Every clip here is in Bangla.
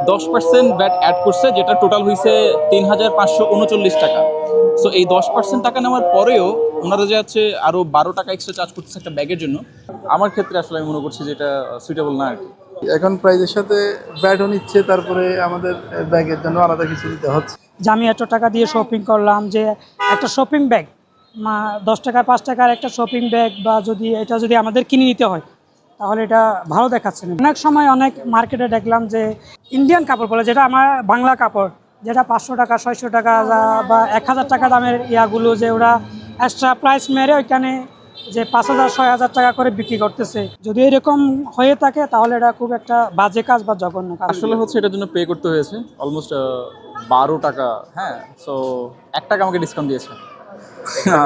10% ভ্যাট অ্যাড করছে, যেটা টোটাল হয়েছে ৩,৫৩৯ টাকা। সো এই 10% টাকা নেওয়ার পরেও ওনারা যে আছে আরও 12 টাকা এক্সট্রা চার্জ করতেছে একটা ব্যাগের জন্য। আমার ক্ষেত্রে আসলে আমি মনে করছি যে এটা সুইটেবল না আর কি। এখন প্রাইজের সাথে ব্যাটও নিচ্ছে, তারপরে আমাদের ব্যাগের জন্য আলাদা কিছু দিতে হচ্ছে। যে আমি এত টাকা দিয়ে শপিং করলাম, যে একটা শপিং ব্যাগ 10 টাকা 5 টাকার একটা শপিং ব্যাগ, বা যদি আমাদের কিনে নিতে হয় তাহলে এটা ভালো দেখাচ্ছে না। অনেক সময় অনেক মার্কেটে দেখলাম যে ইন্ডিয়ান কাপড় বলে, যেটা আমার বাংলা কাপড়, যেটা 500 টাকা 600 টাকা বা 1000 টাকা দামের ইয়াগুলো, যে ওরা এক্সট্রা প্রাইস মেরে ওইখানে যে 5000 6000 টাকা করে বিক্রি করতেছে। যদি এরকম হয়ে থাকে তাহলে এটা খুব একটা বাজে কাজ বা জঘন্য কাজ। আসলে হচ্ছে এটার জন্য পে করতে হয়েছে অলমোস্ট 12 টাকা। হ্যাঁ, সো 1 টাকা আমাকে ডিসকাউন্ট দিয়েছে,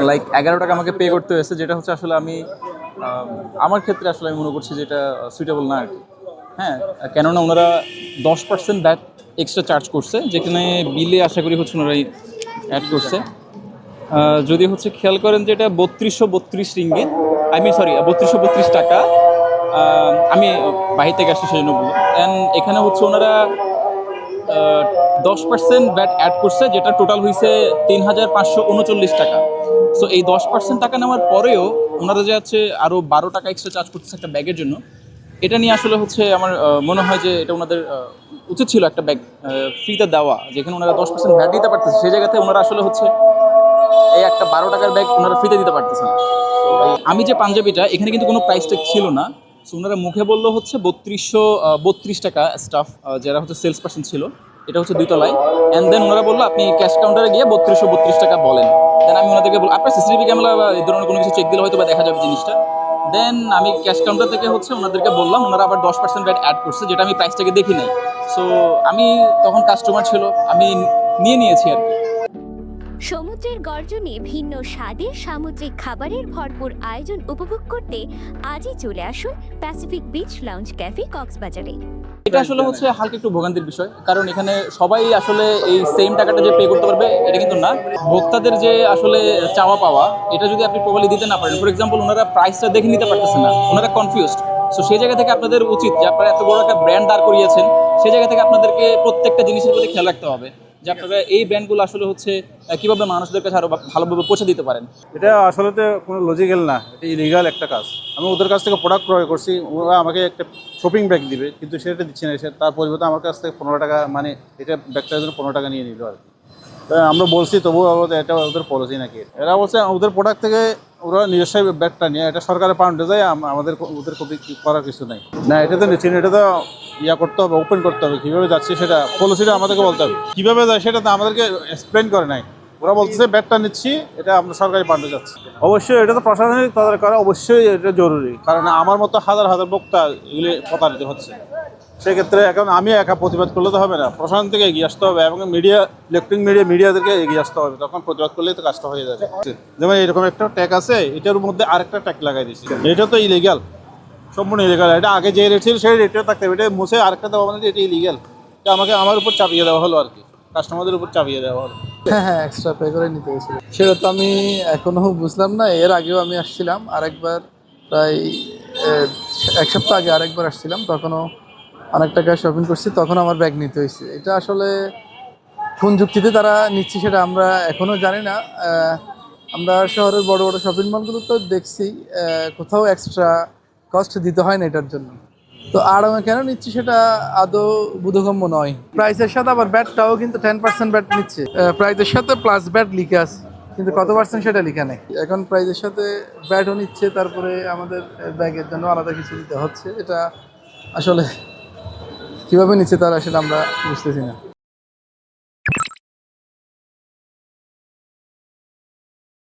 লাইক 11 টাকা আমাকে পে করতে হয়েছে, যেটা হচ্ছে আসলে আমি আমার ক্ষেত্রে আসলে আমি মনে করছি যে এটা সুইটেবল না আর কি। হ্যাঁ, কেননা ওনারা 10% ব্যাট এক্সট্রা চার্জ করছে, যেখানে বিলে আশা করি হচ্ছে ওনারাই অ্যাড করছে। যদি হচ্ছে খেয়াল করেন যে এটা 3232 রিঙ্গিত, সরি 3232 টাকা। আমি বাহির থেকে আসছি সেই জন্য বলবো। অ্যান্ড এখানে হচ্ছে ওনারা 10% ব্যাট অ্যাড করছে, যেটা টোটাল হয়েছে ৩,৫৩৯ টাকা। সো এই 10% টাকা নেওয়ার পরেও ওনারা যে আছে আরও 12 টাকা এক্সট্রা চার্জ করতেছে একটা ব্যাগের জন্য। এটা নিয়ে আসলে হচ্ছে আমার মনে হয় যে এটা ওনাদের উচিত ছিল একটা ব্যাগ ফ্রিতে দেওয়া, যেখানে ওনারা 10% ভ্যাট দিতে পারতেছে, সেই জায়গাতে ওনারা আসলে হচ্ছে এই একটা 12 টাকার ব্যাগ ওনারা ফ্রিতে দিতে পারতেছে না। আমি যে পাঞ্জাবিটা, এখানে কিন্তু কোনো প্রাইস ট্যাগ ছিল না। সো ওনারা মুখে বললো হচ্ছে 3232 টাকা। স্টাফ যারা হচ্ছে সেলস পার্সন ছিল, এটা হচ্ছে 2 তলায়। অ্যান্ড দেন ওনারা বললো আপনি ক্যাশ কাউন্টারে গিয়ে 3232 টাকা বলেন। দেন আমি ওনাদেরকে বললাম আপনার সিসিটিভি ক্যামেরা বা এই ধরনের কোনো কিছু চেক দিলে হয়তো বা দেখা যাবে জিনিসটা। দেন আমি ক্যাশ কাউন্টার থেকে হচ্ছে ওনাদেরকে বললাম, ওনারা আবার 10% ব্যাট অ্যাড করছে, যেটা আমি প্রাইসটাকে দেখি নাই। সো আমি তখন কাস্টমার ছিল, আমি নিয়েছি আর কি। সমুদ্রের গর্জনে ভিন্ন স্বাদের সামুদ্রিক খাবারের ভরপুর আয়োজন উপভোগ করতে আজই চলে আসুন প্যাসিফিক বিচ লাউঞ্জ ক্যাফে কক্সবাজারে। এটা আসলে হচ্ছে হালকা একটু ভোগান্তির বিষয়, কারণ এখানে সবাই আসলে এই সেম টাকাটা যে পে করতে পারবে এটা কিন্তু না। ভোক্তাদের যে আসলে চাওয়া পাওয়া, এটা যদি আপনি প্রপারলি দিতে না পারেন, ফর এক্সাম্পল ওনারা প্রাইসটা দেখে নিতে পারতেছেন না, ওনারা কনফিউজড। সো সেই জায়গা থেকে আপনাদের উচিত, যে আপনারা এত বড় একটা ব্র্যান্ড দাঁড় করিয়েছেন, সেই জায়গা থেকে আপনাদেরকে প্রত্যেকটা জিনিসের প্রতি খেয়াল রাখতে হবে, যে আপনারা এই ব্র্যান্ডগুলো আসলে হচ্ছে কীভাবে মানুষদের কাছে আরও ভালোভাবে পৌঁছে দিতে পারেন। এটা আসলে তো কোনো লজিক্যাল না, এটা ইলিগাল একটা কাজ। আমি ওদের কাছ থেকে প্রোডাক্ট ক্রয় করছি, ওরা আমাকে একটা শপিং ব্যাগ দিবে, কিন্তু সেটা দিচ্ছে না। তার পরিবর্তে আমার কাছ থেকে 15 টাকা, মানে এটা ব্যাগটার জন্য 15 টাকা নিয়ে নিল আর কি। আমরা বলছি, তবুও এটা ওদের পলিসি নাকি। এরা বলছে ওদের প্রোডাক্ট থেকে ওরা নিজস্ব ব্যাগটা নিয়ে এটা সরকারের পাউন্ডে যায়, আমাদের ওদের কপি করার কিছু নাই। না, এটা তো নিচ্ছি না, এটা তো করতে হবে, ওপেন করতে হবে। কীভাবে যাচ্ছে সেটা পলিসিটা আমাদেরকে বলতে হবে। কীভাবে যায় সেটা তো আমাদেরকে এক্সপ্লেন করে নাই। ওরা বলতেছে ব্যাগটা নিচ্ছি, এটা আমরা সরকারি পাউন্ডে যাচ্ছি। অবশ্যই এটা তো প্রশাসনিক তদারকি করা অবশ্যই এটা জরুরি, কারণ আমার মতো হাজার হাজার বক্তা এগুলি প্রতারিত হচ্ছে। সেক্ষেত্রে এখন আমি একা প্রতিবাদ করলে তো হবে না, প্রশাসন থেকে এগিয়ে আসতে হবে এবং ইলেকট্রিক মিডিয়াদেরকে এগিয়ে আসতে হবে। তখন প্রতিবাদ করলেই তো কাজটা হয়ে যাবে। যেমন এরকম একটা ট্যাগ আছে, এটার মধ্যে আরেকটা ট্যাগ লাগাই দিচ্ছি, এটা তো ইলিগাল, সম্পূর্ণ ইলিগাল। এটা আগে যে রেট ছিল সেই রেটে থাকতে হবে, এটা মুছে আরেকটা দেওয়া মানে এটা ইলিগাল। এটা আমার উপর চাপিয়ে দেওয়া হলো আর কি, কাস্টমারদের উপর চাপিয়ে দেওয়া হলো। হ্যাঁ, এক্সট্রা পে করে নিতে হয়েছিল। সেটা তো আমি এখনো বুঝলাম না। এর আগেও আমি আসছিলাম আরেকবার, প্রায় 1 সপ্তাহ আগে আরেকবার আসছিলাম, তখনও অনেক টাকা শপিং করছি, তখন আমার ব্যাগ নিতে হয়েছে। এটা আসলে কোন যুক্তিতে তারা নিচ্ছে সেটা আমরা এখনও জানি না। আমরা শহরের বড় বড় শপিং মলগুলো তো দেখছি, কোথাও এক্সট্রা কস্ট দিতে হয় না এটার জন্য। তো আর আমি কেন নিচ্ছি সেটা আদৌ বোধগম্য নয়। প্রাইসের সাথে আবার ব্যাটটাও কিন্তু 10% ব্যাট নিচ্ছে, প্রাইসের সাথে প্লাস ব্যাট লিখে আছে, কিন্তু কত পার্সেন্ট সেটা লিখা নেই। এখন প্রাইসের সাথে ব্যাটও নিচ্ছে, তারপরে আমাদের ব্যাগের জন্য আলাদা কিছু দিতে হচ্ছে। এটা আসলে কীভাবে নিচ্ছে তারা, সেটা আমরা বুঝতেছি না।